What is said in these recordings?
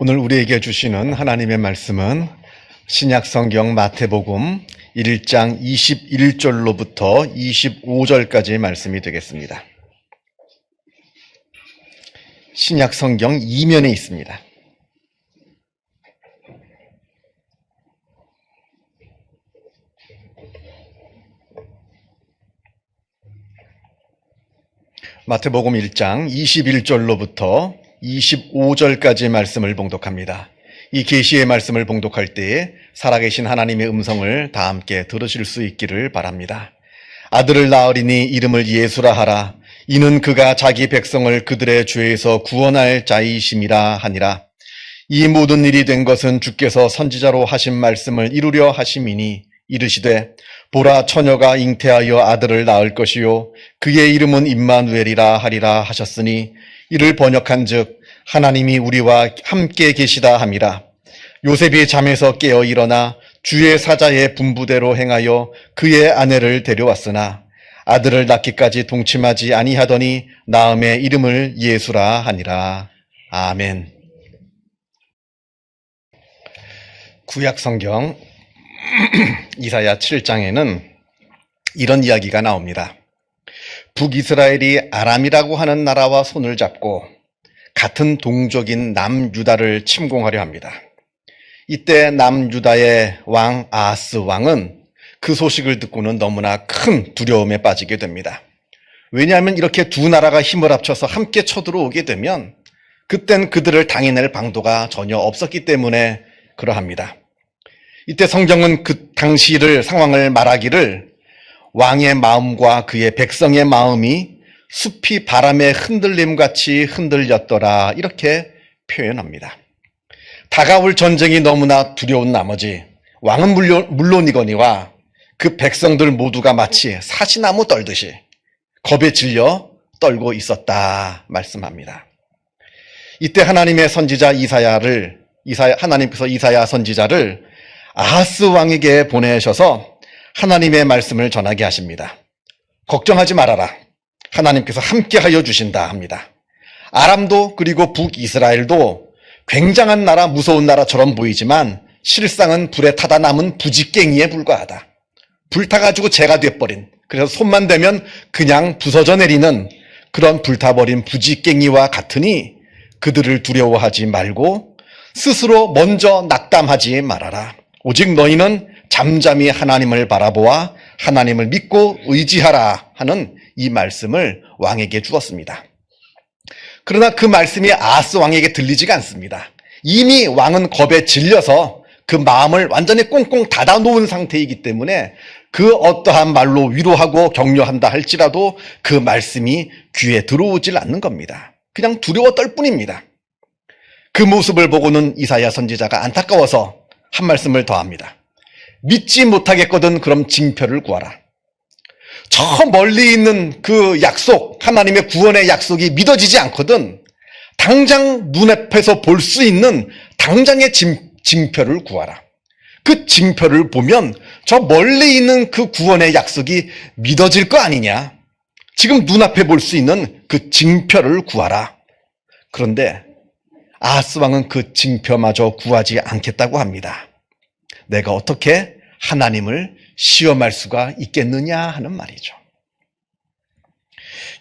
오늘 우리에게 주시는 하나님의 말씀은 신약성경 마태복음 1장 21절로부터 25절까지의 말씀이 되겠습니다. 신약성경 2면에 있습니다. 마태복음 1장 21절로부터 25절까지의 말씀을 봉독합니다. 이 계시의 말씀을 봉독할 때에 살아계신 하나님의 음성을 다 함께 들으실 수 있기를 바랍니다. 아들을 낳으리니 이름을 예수라 하라. 이는 그가 자기 백성을 그들의 죄에서 구원할 자이심이라 하니라. 이 모든 일이 된 것은 주께서 선지자로 하신 말씀을 이루려 하심이니 이르시되 보라 처녀가 잉태하여 아들을 낳을 것이요 그의 이름은 임마누엘이라 하리라 하셨으니 이를 번역한즉 하나님이 우리와 함께 계시다 함이라. 요셉이 잠에서 깨어 일어나 주의 사자의 분부대로 행하여 그의 아내를 데려왔으나 아들을 낳기까지 동침하지 아니하더니 낳음에 이름을 예수라 하니라. 아멘. 구약성경 이사야 7장에는 이런 이야기가 나옵니다. 북이스라엘이 아람이라고 하는 나라와 손을 잡고 같은 동족인 남유다를 침공하려 합니다. 이때 남유다의 왕 아하스 왕은 그 소식을 듣고는 너무나 큰 두려움에 빠지게 됩니다. 왜냐하면 이렇게 두 나라가 힘을 합쳐서 함께 쳐들어오게 되면 그땐 그들을 당해낼 방도가 전혀 없었기 때문에 그러합니다. 이때 성경은 그 당시를 상황을 말하기를 왕의 마음과 그의 백성의 마음이 숲이 바람의 흔들림같이 흔들렸더라 이렇게 표현합니다. 다가올 전쟁이 너무나 두려운 나머지 왕은 물론이거니와 그 백성들 모두가 마치 사시나무 떨듯이 겁에 질려 떨고 있었다 말씀합니다. 이때 하나님의 선지자 하나님께서 이사야 선지자를 아하스 왕에게 보내셔서 하나님의 말씀을 전하게 하십니다. 걱정하지 말아라. 하나님께서 함께하여 주신다 합니다. 아람도 그리고 북이스라엘도 굉장한 나라, 무서운 나라처럼 보이지만 실상은 불에 타다 남은 부직갱이에 불과하다. 불타가지고 재가 돼버린, 그래서 손만 대면 그냥 부서져 내리는 그런 불타버린 부직갱이와 같으니 그들을 두려워하지 말고 스스로 먼저 낙담하지 말아라. 오직 너희는 잠잠히 하나님을 바라보아 하나님을 믿고 의지하라 하는 이 말씀을 왕에게 주었습니다. 그러나 그 말씀이 아하스 왕에게 들리지가 않습니다. 이미 왕은 겁에 질려서 그 마음을 완전히 꽁꽁 닫아 놓은 상태이기 때문에 그 어떠한 말로 위로하고 격려한다 할지라도 그 말씀이 귀에 들어오질 않는 겁니다. 그냥 두려워 떨 뿐입니다. 그 모습을 보고는 이사야 선지자가 안타까워서 한 말씀을 더합니다. 믿지 못하겠거든 그럼 징표를 구하라. 저 멀리 있는 그 약속, 하나님의 구원의 약속이 믿어지지 않거든 당장 눈앞에서 볼 수 있는 당장의 징표를 구하라. 그 징표를 보면 저 멀리 있는 그 구원의 약속이 믿어질 거 아니냐. 지금 눈앞에 볼 수 있는 그 징표를 구하라. 그런데 아하스 왕은 그 징표마저 구하지 않겠다고 합니다. 내가 어떻게 하나님을 시험할 수가 있겠느냐 하는 말이죠.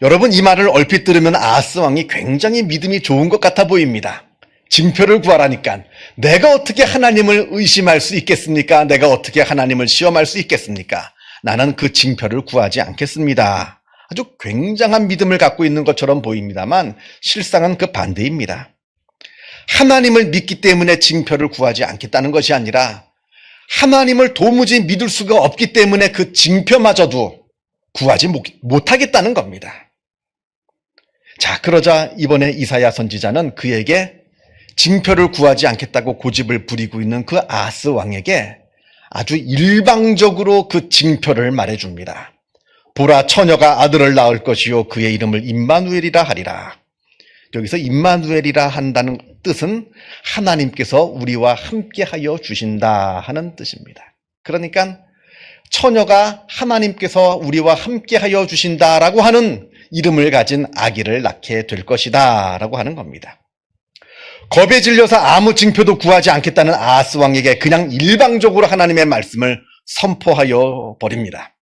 여러분, 이 말을 얼핏 들으면 아하스 왕이 굉장히 믿음이 좋은 것 같아 보입니다. 징표를 구하라니까 내가 어떻게 하나님을 의심할 수 있겠습니까? 내가 어떻게 하나님을 시험할 수 있겠습니까? 나는 그 징표를 구하지 않겠습니다. 아주 굉장한 믿음을 갖고 있는 것처럼 보입니다만 실상은 그 반대입니다. 하나님을 믿기 때문에 징표를 구하지 않겠다는 것이 아니라 하나님을 도무지 믿을 수가 없기 때문에 그 징표마저도 구하지 못하겠다는 겁니다. 자, 그러자 이번에 이사야 선지자는 그에게 징표를 구하지 않겠다고 고집을 부리고 있는 그 아하스 왕에게 아주 일방적으로 그 징표를 말해줍니다. 보라 처녀가 아들을 낳을 것이요 그의 이름을 임마누엘이라 하리라. 여기서 임마누엘이라 한다는 뜻은 하나님께서 우리와 함께하여 주신다 하는 뜻입니다. 그러니까 처녀가 하나님께서 우리와 함께하여 주신다라고 하는 이름을 가진 아기를 낳게 될 것이다 라고 하는 겁니다. 겁에 질려서 아무 징표도 구하지 않겠다는 아하스 왕에게 그냥 일방적으로 하나님의 말씀을 선포하여 버립니다.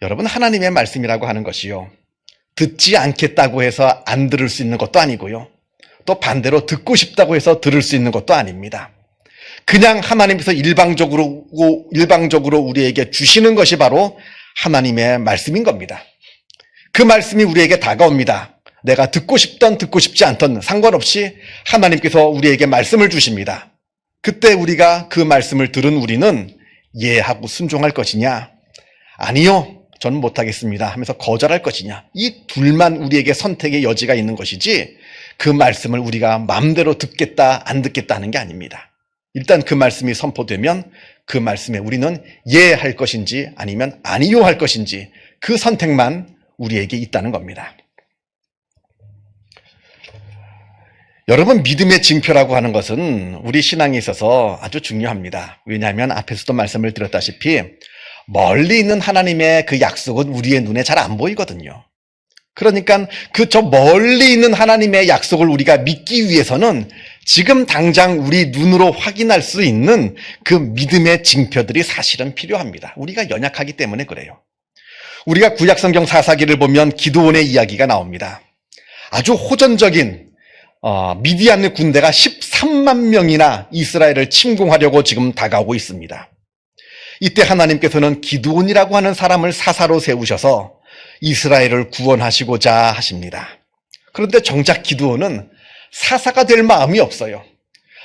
여러분, 하나님의 말씀이라고 하는 것이요, 듣지 않겠다고 해서 안 들을 수 있는 것도 아니고요, 또 반대로 듣고 싶다고 해서 들을 수 있는 것도 아닙니다. 그냥 하나님께서 일방적으로 우리에게 주시는 것이 바로 하나님의 말씀인 겁니다. 그 말씀이 우리에게 다가옵니다. 내가 듣고 싶던 듣고 싶지 않던 상관없이 하나님께서 우리에게 말씀을 주십니다. 그때 우리가 그 말씀을 들은 우리는 예하고 순종할 것이냐, 아니요, 저는 못하겠습니다 하면서 거절할 것이냐, 이 둘만 우리에게 선택의 여지가 있는 것이지, 그 말씀을 우리가 마음대로 듣겠다 안 듣겠다 하는 게 아닙니다. 일단 그 말씀이 선포되면 그 말씀에 우리는 예할 것인지 아니면 아니요 할 것인지, 그 선택만 우리에게 있다는 겁니다. 여러분, 믿음의 징표라고 하는 것은 우리 신앙에 있어서 아주 중요합니다. 왜냐하면 앞에서도 말씀을 드렸다시피 멀리 있는 하나님의 그 약속은 우리의 눈에 잘 안 보이거든요. 그러니까 저 멀리 있는 하나님의 약속을 우리가 믿기 위해서는 지금 당장 우리 눈으로 확인할 수 있는 그 믿음의 징표들이 사실은 필요합니다. 우리가 연약하기 때문에 그래요. 우리가 구약성경 사사기를 보면 기드온의 이야기가 나옵니다. 아주 호전적인 미디안 군대가 13만 명이나 이스라엘을 침공하려고 지금 다가오고 있습니다. 이때 하나님께서는 기드온이라고 하는 사람을 사사로 세우셔서 이스라엘을 구원하시고자 하십니다. 그런데 정작 기드온은 사사가 될 마음이 없어요.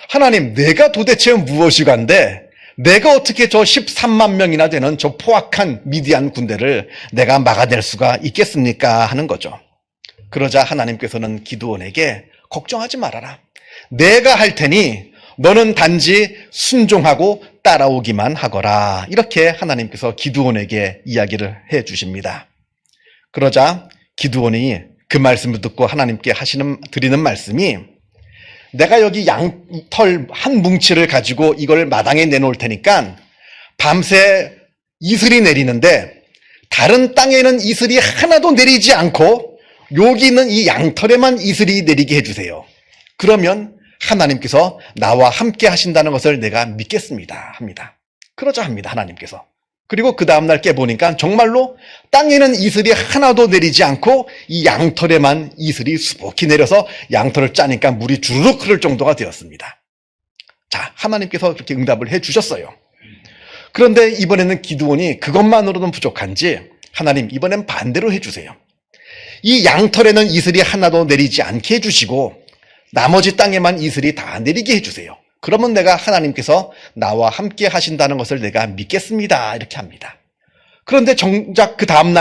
하나님, 내가 도대체 무엇이간데 내가 어떻게 저 13만 명이나 되는 저 포악한 미디안 군대를 내가 막아낼 수가 있겠습니까? 하는 거죠. 그러자 하나님께서는 기드온에게 걱정하지 말아라. 내가 할 테니 너는 단지 순종하고 따라오기만 하거라. 이렇게 하나님께서 기드온에게 이야기를 해 주십니다. 그러자 기드온이 그 말씀을 듣고 하나님께 드리는 말씀이, 내가 여기 양털 한 뭉치를 가지고 이걸 마당에 내놓을 테니까 밤새 이슬이 내리는데 다른 땅에는 이슬이 하나도 내리지 않고 여기 있는 이 양털에만 이슬이 내리게 해주세요. 그러면 하나님께서 나와 함께 하신다는 것을 내가 믿겠습니다 합니다. 그러자 합니다, 하나님께서. 그리고 그 다음날 깨보니까 정말로 땅에는 이슬이 하나도 내리지 않고 이 양털에만 이슬이 수북히 내려서 양털을 짜니까 물이 주르륵 흐를 정도가 되었습니다. 자, 하나님께서 그렇게 응답을 해 주셨어요. 그런데 이번에는 기드온이 그것만으로는 부족한지, 하나님, 이번엔 반대로 해 주세요. 이 양털에는 이슬이 하나도 내리지 않게 해 주시고 나머지 땅에만 이슬이 다 내리게 해 주세요. 그러면 내가 하나님께서 나와 함께 하신다는 것을 내가 믿겠습니다. 이렇게 합니다. 그런데 정작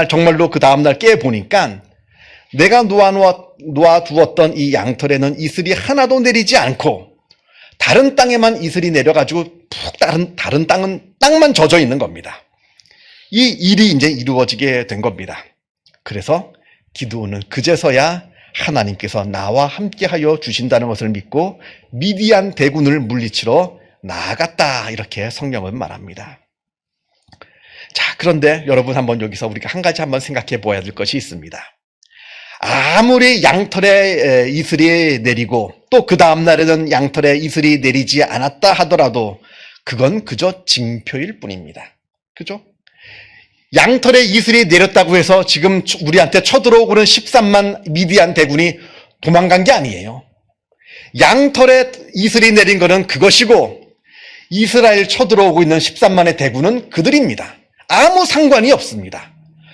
정말로 그 다음날 깨보니까 내가 놓아두었던 이 양털에는 이슬이 하나도 내리지 않고 다른 땅에만 이슬이 내려가지고 푹 다른 땅만 젖어 있는 겁니다. 이 일이 이제 이루어지게 된 겁니다. 그래서 기드온은 그제서야 하나님께서 나와 함께하여 주신다는 것을 믿고 미디안 대군을 물리치러 나아갔다, 이렇게 성경은 말합니다. 자, 그런데 여러분, 한번 여기서 우리가 한 가지 한번 생각해 보아야 될 것이 있습니다. 아무리 양털에 이슬이 내리고 또 그 다음 날에는 양털에 이슬이 내리지 않았다 하더라도 그건 그저 징표일 뿐입니다. 그죠? 양털에 이슬이 내렸다고 해서 지금 우리한테 쳐들어오고는 13만 미디안 대군이 도망간 게 아니에요. 양털에 이슬이 내린 것은 그것이고 이스라엘 쳐들어오고 있는 13만의 대군은 그들입니다. 아무 상관이 없습니다.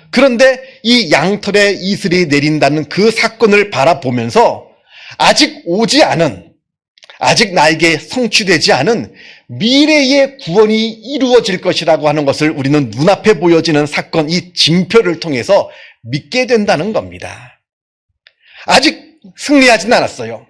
그런데 이 양털에 이슬이 내린다는 그 사건을 바라보면서 아직 나에게 성취되지 않은 미래의 구원이 이루어질 것이라고 하는 것을 우리는 눈앞에 보여지는 사건, 이 징표를 통해서 믿게 된다는 겁니다. 아직 승리하진 않았어요.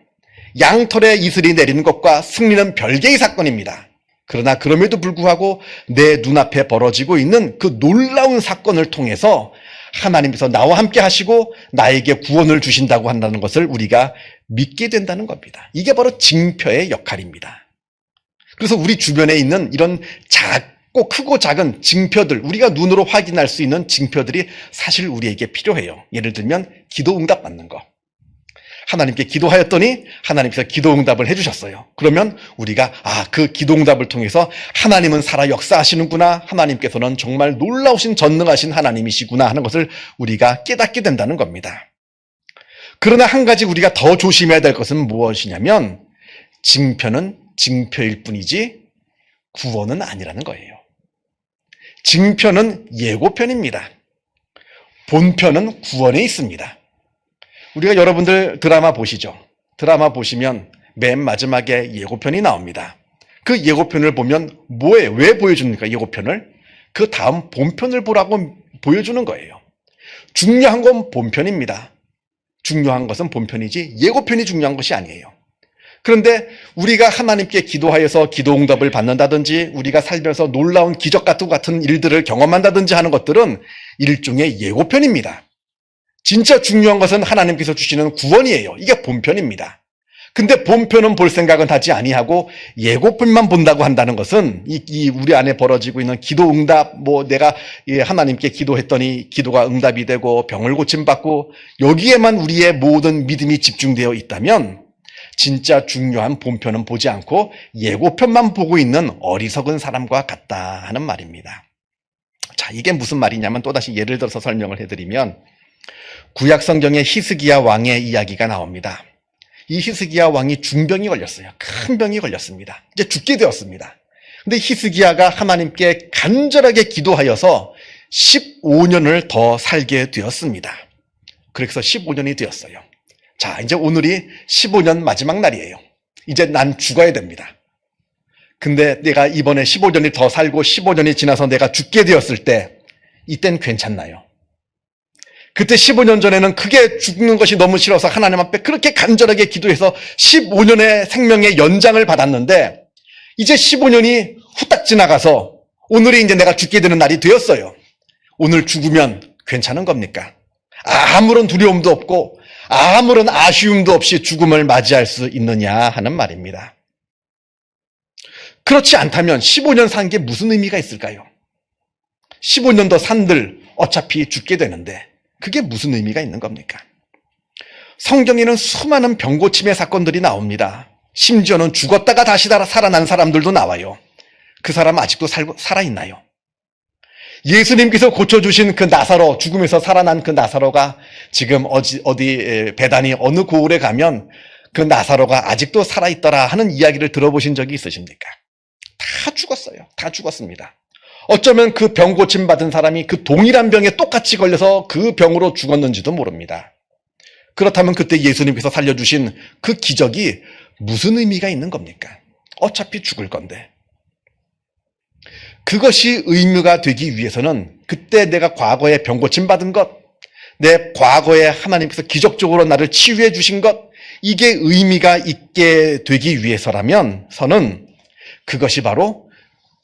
양털에 이슬이 내리는 것과 승리는 별개의 사건입니다. 그러나 그럼에도 불구하고 내 눈앞에 벌어지고 있는 그 놀라운 사건을 통해서 하나님께서 나와 함께 하시고 나에게 구원을 주신다고 한다는 것을 우리가 믿게 된다는 겁니다. 이게 바로 징표의 역할입니다. 그래서 우리 주변에 있는 이런 작고 크고 작은 징표들, 우리가 눈으로 확인할 수 있는 징표들이 사실 우리에게 필요해요. 예를 들면 기도 응답 받는 거. 하나님께 기도하였더니 하나님께서 기도 응답을 해주셨어요. 그러면 우리가 그 기도 응답을 통해서 하나님은 살아 역사하시는구나, 하나님께서는 정말 놀라우신 전능하신 하나님이시구나 하는 것을 우리가 깨닫게 된다는 겁니다. 그러나 한 가지 우리가 더 조심해야 될 것은 무엇이냐면 징표는 징표일 뿐이지 구원은 아니라는 거예요. 징표는 예고편입니다. 본편은 구원에 있습니다. 우리가 여러분들 드라마 보시죠. 드라마 보시면 맨 마지막에 예고편이 나옵니다. 그 예고편을 보면 뭐예요? 왜 보여줍니까? 예고편을? 그 다음 본편을 보라고 보여주는 거예요. 중요한 건 본편입니다. 중요한 것은 본편이지 예고편이 중요한 것이 아니에요. 그런데 우리가 하나님께 기도하여서 기도 응답을 받는다든지 우리가 살면서 놀라운 기적 같은 일들을 경험한다든지 하는 것들은 일종의 예고편입니다. 진짜 중요한 것은 하나님께서 주시는 구원이에요. 이게 본편입니다. 근데 본편은 볼 생각은 하지 아니하고 예고편만 본다고 한다는 것은 이 우리 안에 벌어지고 있는 기도 응답, 내가 하나님께 기도했더니 기도가 응답이 되고 병을 고침받고 여기에만 우리의 모든 믿음이 집중되어 있다면 진짜 중요한 본편은 보지 않고 예고편만 보고 있는 어리석은 사람과 같다 하는 말입니다. 자, 이게 무슨 말이냐면 또다시 예를 들어서 설명을 해드리면 구약 성경에 히스기야 왕의 이야기가 나옵니다. 이 히스기야 왕이 중병이 걸렸어요. 큰 병이 걸렸습니다. 이제 죽게 되었습니다. 근데 히스기야가 하나님께 간절하게 기도하여서 15년을 더 살게 되었습니다. 그래서 15년이 되었어요. 자, 이제 오늘이 15년 마지막 날이에요. 이제 난 죽어야 됩니다. 근데 내가 이번에 15년이 더 살고 15년이 지나서 내가 죽게 되었을 때 이땐 괜찮나요? 그때 15년 전에는 크게 죽는 것이 너무 싫어서 하나님 앞에 그렇게 간절하게 기도해서 15년의 생명의 연장을 받았는데 이제 15년이 후딱 지나가서 오늘이 이제 내가 죽게 되는 날이 되었어요. 오늘 죽으면 괜찮은 겁니까? 아무런 두려움도 없고 아무런 아쉬움도 없이 죽음을 맞이할 수 있느냐 하는 말입니다. 그렇지 않다면 15년 산 게 무슨 의미가 있을까요? 15년 더 산들 어차피 죽게 되는데 그게 무슨 의미가 있는 겁니까? 성경에는 수많은 병고침의 사건들이 나옵니다. 심지어는 죽었다가 다시 살아난 사람들도 나와요. 그 사람 아직도 살아있나요? 예수님께서 고쳐주신 그 나사로, 죽음에서 살아난 그 나사로가 지금 어디 배단이 어느 고을에 가면 그 나사로가 아직도 살아있더라 하는 이야기를 들어보신 적이 있으십니까? 다 죽었어요. 다 죽었습니다. 어쩌면 그 병 고침 받은 사람이 그 동일한 병에 똑같이 걸려서 그 병으로 죽었는지도 모릅니다. 그렇다면 그때 예수님께서 살려주신 그 기적이 무슨 의미가 있는 겁니까? 어차피 죽을 건데. 그것이 의미가 되기 위해서는 그때 내가 과거에 병 고침 받은 것, 내 과거에 하나님께서 기적적으로 나를 치유해 주신 것, 이게 의미가 있게 되기 위해서라면 서는 그것이 바로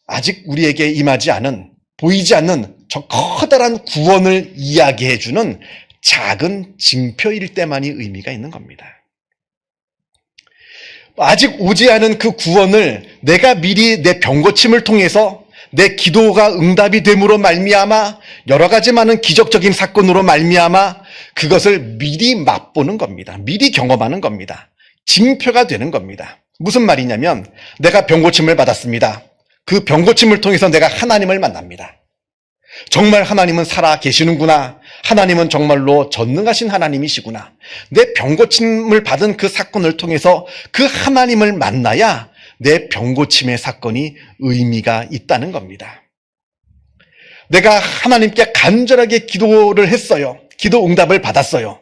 아직 우리에게 임하지 않은, 보이지 않는 저 커다란 구원을 이야기해 주는 작은 징표일 때만이 의미가 있는 겁니다. 아직 오지 않은 그 구원을 내가 미리 내 병고침을 통해서 내 기도가 응답이 됨으로 말미암아 여러 가지 많은 기적적인 사건으로 말미암아 그것을 미리 맛보는 겁니다. 미리 경험하는 겁니다. 징표가 되는 겁니다. 무슨 말이냐면 내가 병고침을 받았습니다. 그 병고침을 통해서 내가 하나님을 만납니다. 정말 하나님은 살아 계시는구나. 하나님은 정말로 전능하신 하나님이시구나. 내 병고침을 받은 그 사건을 통해서 그 하나님을 만나야 내 병고침의 사건이 의미가 있다는 겁니다. 내가 하나님께 간절하게 기도를 했어요. 기도 응답을 받았어요.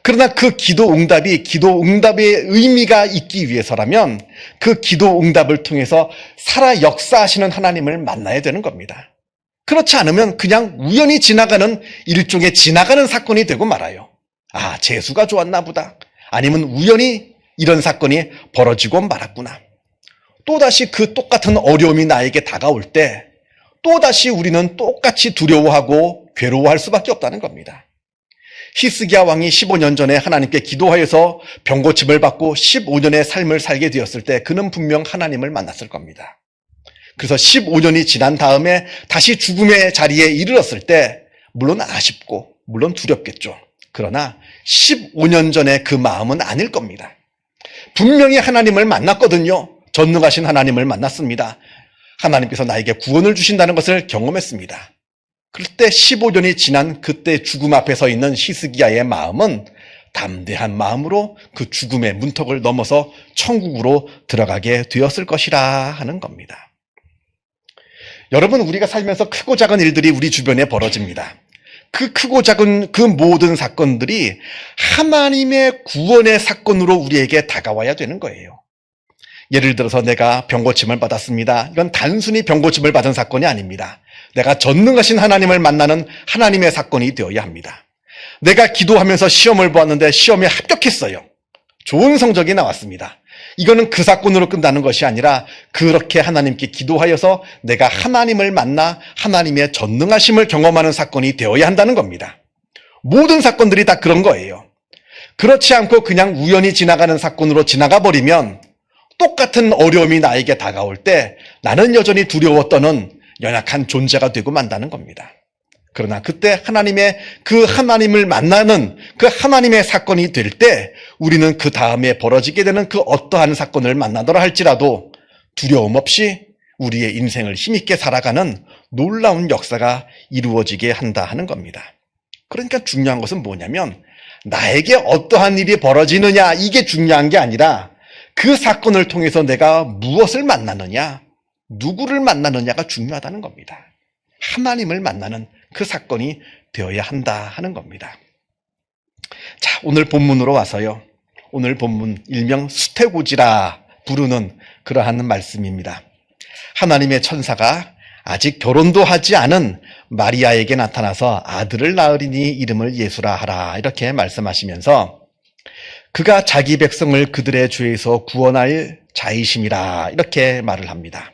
그러나 그 기도 응답의 의미가 있기 위해서라면 그 기도 응답을 통해서 살아 역사하시는 하나님을 만나야 되는 겁니다. 그렇지 않으면 그냥 우연히 지나가는 일종의 지나가는 사건이 되고 말아요. 아, 재수가 좋았나 보다. 아니면 우연히 이런 사건이 벌어지고 말았구나. 또다시 그 똑같은 어려움이 나에게 다가올 때 또다시 우리는 똑같이 두려워하고 괴로워할 수밖에 없다는 겁니다. 히스기야 왕이 15년 전에 하나님께 기도하여서 병고침을 받고 15년의 삶을 살게 되었을 때 그는 분명 하나님을 만났을 겁니다. 그래서 15년이 지난 다음에 다시 죽음의 자리에 이르렀을 때 물론 아쉽고 물론 두렵겠죠. 그러나 15년 전에 그 마음은 아닐 겁니다. 분명히 하나님을 만났거든요. 전능하신 하나님을 만났습니다. 하나님께서 나에게 구원을 주신다는 것을 경험했습니다. 그럴 때 15년이 지난 그때 죽음 앞에 서 있는 히스기야의 마음은 담대한 마음으로 그 죽음의 문턱을 넘어서 천국으로 들어가게 되었을 것이라 하는 겁니다. 여러분, 우리가 살면서 크고 작은 일들이 우리 주변에 벌어집니다. 그 크고 작은 그 모든 사건들이 하나님의 구원의 사건으로 우리에게 다가와야 되는 거예요. 예를 들어서 내가 병고침을 받았습니다. 이건 단순히 병고침을 받은 사건이 아닙니다. 내가 전능하신 하나님을 만나는 하나님의 사건이 되어야 합니다. 내가 기도하면서 시험을 보았는데 시험에 합격했어요. 좋은 성적이 나왔습니다. 이거는 그 사건으로 끝나는 것이 아니라 그렇게 하나님께 기도하여서 내가 하나님을 만나 하나님의 전능하심을 경험하는 사건이 되어야 한다는 겁니다. 모든 사건들이 다 그런 거예요. 그렇지 않고 그냥 우연히 지나가는 사건으로 지나가 버리면 똑같은 어려움이 나에게 다가올 때 나는 여전히 두려워 떠는 연약한 존재가 되고 만다는 겁니다. 그러나 그때 그 하나님을 만나는 그 하나님의 사건이 될 때 우리는 그 다음에 벌어지게 되는 그 어떠한 사건을 만나더라 할지라도 두려움 없이 우리의 인생을 힘있게 살아가는 놀라운 역사가 이루어지게 한다 하는 겁니다. 그러니까 중요한 것은 뭐냐면 나에게 어떠한 일이 벌어지느냐 이게 중요한 게 아니라 그 사건을 통해서 내가 무엇을 만나느냐, 누구를 만나느냐가 중요하다는 겁니다. 하나님을 만나는 그 사건이 되어야 한다 하는 겁니다. 자, 오늘 본문으로 와서요. 오늘 본문 일명 수태고지라 부르는 그러한 말씀입니다. 하나님의 천사가 아직 결혼도 하지 않은 마리아에게 나타나서 아들을 낳으리니 이름을 예수라 하라 이렇게 말씀하시면서 그가 자기 백성을 그들의 죄에서 구원할 자이심이라 이렇게 말을 합니다.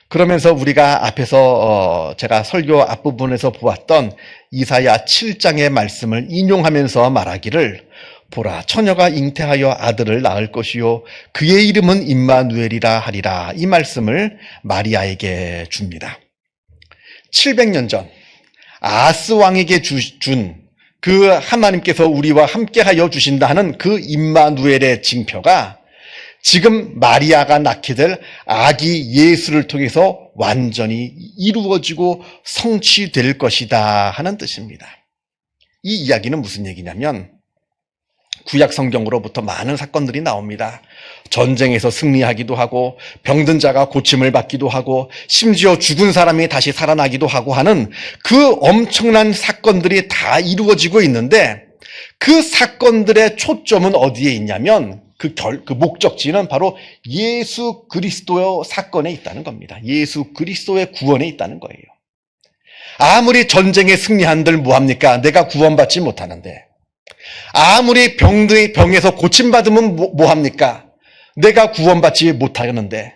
그러면서 우리가 앞에서 제가 설교 앞부분에서 보았던 이사야 7장의 말씀을 인용하면서 말하기를 보라 처녀가 잉태하여 아들을 낳을 것이요 그의 이름은 임마누엘이라 하리라 이 말씀을 마리아에게 줍니다. 700년 전 아하스 왕에게 준 그 하나님께서 우리와 함께하여 주신다 하는 그 임마누엘의 징표가 지금 마리아가 낳게 될 아기 예수를 통해서 완전히 이루어지고 성취될 것이다 하는 뜻입니다. 이 이야기는 무슨 얘기냐면 구약 성경으로부터 많은 사건들이 나옵니다. 전쟁에서 승리하기도 하고 병든 자가 고침을 받기도 하고 심지어 죽은 사람이 다시 살아나기도 하고 하는 그 엄청난 사건들이 다 이루어지고 있는데 그 사건들의 초점은 어디에 있냐면 그 목적지는 바로 예수 그리스도의 사건에 있다는 겁니다. 예수 그리스도의 구원에 있다는 거예요. 아무리 전쟁에 승리한들 뭐합니까? 내가 구원받지 못하는데. 아무리 병에서 고침받으면 뭐합니까? 내가 구원받지 못하는데.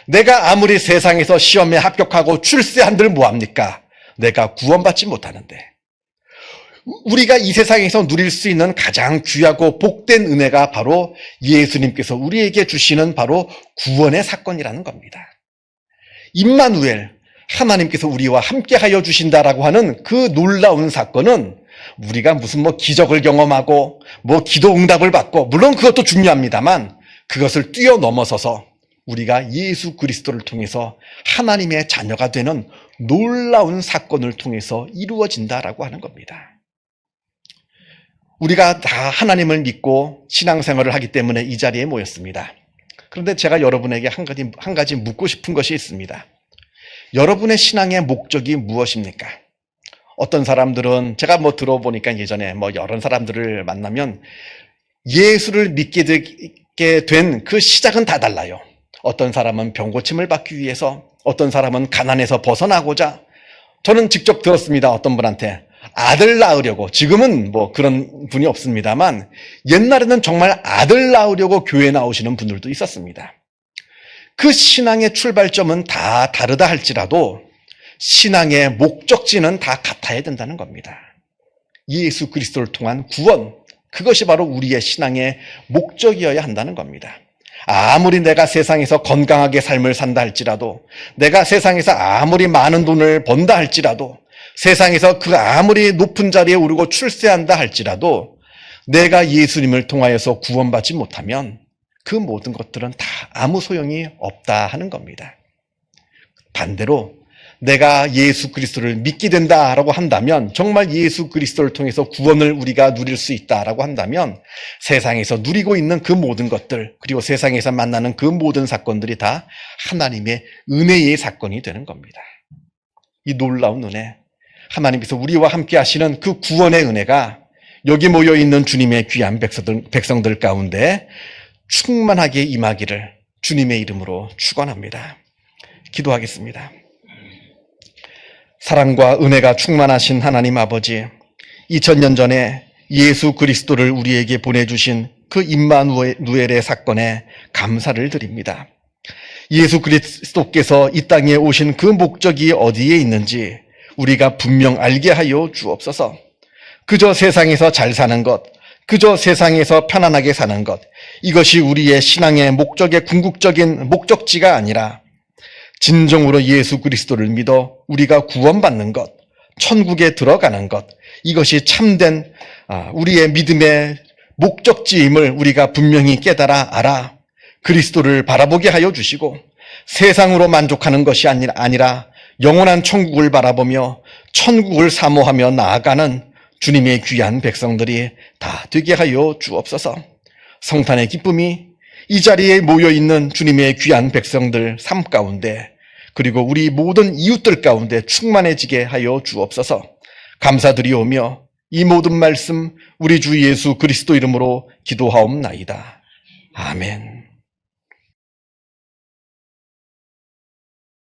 내가 아무리 세상에서 시험에 합격하고 출세한들 뭐합니까? 내가 구원받지 못하는데. 우리가 이 세상에서 누릴 수 있는 가장 귀하고 복된 은혜가 바로 예수님께서 우리에게 주시는 바로 구원의 사건이라는 겁니다. 임마누엘, 하나님께서 우리와 함께하여 주신다라고 하는 그 놀라운 사건은 우리가 무슨 기적을 경험하고 기도 응답을 받고 물론 그것도 중요합니다만 그것을 뛰어넘어서서 우리가 예수 그리스도를 통해서 하나님의 자녀가 되는 놀라운 사건을 통해서 이루어진다라고 하는 겁니다. 우리가 다 하나님을 믿고 신앙생활을 하기 때문에 이 자리에 모였습니다. 그런데 제가 여러분에게 한 가지 묻고 싶은 것이 있습니다. 여러분의 신앙의 목적이 무엇입니까? 어떤 사람들은 제가 들어보니까 예전에 여러 사람들을 만나면 예수를 믿게 된 그 시작은 다 달라요. 어떤 사람은 병고침을 받기 위해서, 어떤 사람은 가난에서 벗어나고자. 저는 직접 들었습니다. 어떤 분한테 아들 낳으려고. 지금은 그런 분이 없습니다만 옛날에는 정말 아들 낳으려고 교회 나오시는 분들도 있었습니다. 그 신앙의 출발점은 다 다르다 할지라도 신앙의 목적지는 다 같아야 된다는 겁니다. 예수 그리스도를 통한 구원, 그것이 바로 우리의 신앙의 목적이어야 한다는 겁니다. 아무리 내가 세상에서 건강하게 삶을 산다 할지라도, 내가 세상에서 아무리 많은 돈을 번다 할지라도, 세상에서 그 아무리 높은 자리에 오르고 출세한다 할지라도 내가 예수님을 통하여서 구원받지 못하면 그 모든 것들은 다 아무 소용이 없다 하는 겁니다. 반대로 내가 예수 그리스도를 믿게 된다라고 한다면, 정말 예수 그리스도를 통해서 구원을 우리가 누릴 수 있다라고 한다면 세상에서 누리고 있는 그 모든 것들, 그리고 세상에서 만나는 그 모든 사건들이 다 하나님의 은혜의 사건이 되는 겁니다. 이 놀라운 은혜, 하나님께서 우리와 함께 하시는 그 구원의 은혜가 여기 모여있는 주님의 귀한 백성들 가운데 충만하게 임하기를 주님의 이름으로 축원합니다. 기도하겠습니다. 사랑과 은혜가 충만하신 하나님 아버지, 2000년 전에 예수 그리스도를 우리에게 보내주신 그 임마누엘의 사건에 감사를 드립니다. 예수 그리스도께서 이 땅에 오신 그 목적이 어디에 있는지 우리가 분명 알게 하여 주옵소서. 그저 세상에서 잘 사는 것, 그저 세상에서 편안하게 사는 것, 이것이 우리의 신앙의 목적의 궁극적인 목적지가 아니라 진정으로 예수 그리스도를 믿어 우리가 구원받는 것, 천국에 들어가는 것, 이것이 참된 우리의 믿음의 목적지임을 우리가 분명히 깨달아 알아 그리스도를 바라보게 하여 주시고, 세상으로 만족하는 것이 아니라 영원한 천국을 바라보며 천국을 사모하며 나아가는 주님의 귀한 백성들이 다 되게 하여 주옵소서. 성탄의 기쁨이 이 자리에 모여있는 주님의 귀한 백성들 삶 가운데, 그리고 우리 모든 이웃들 가운데 충만해지게 하여 주옵소서. 감사드리오며 이 모든 말씀 우리 주 예수 그리스도 이름으로 기도하옵나이다. 아멘.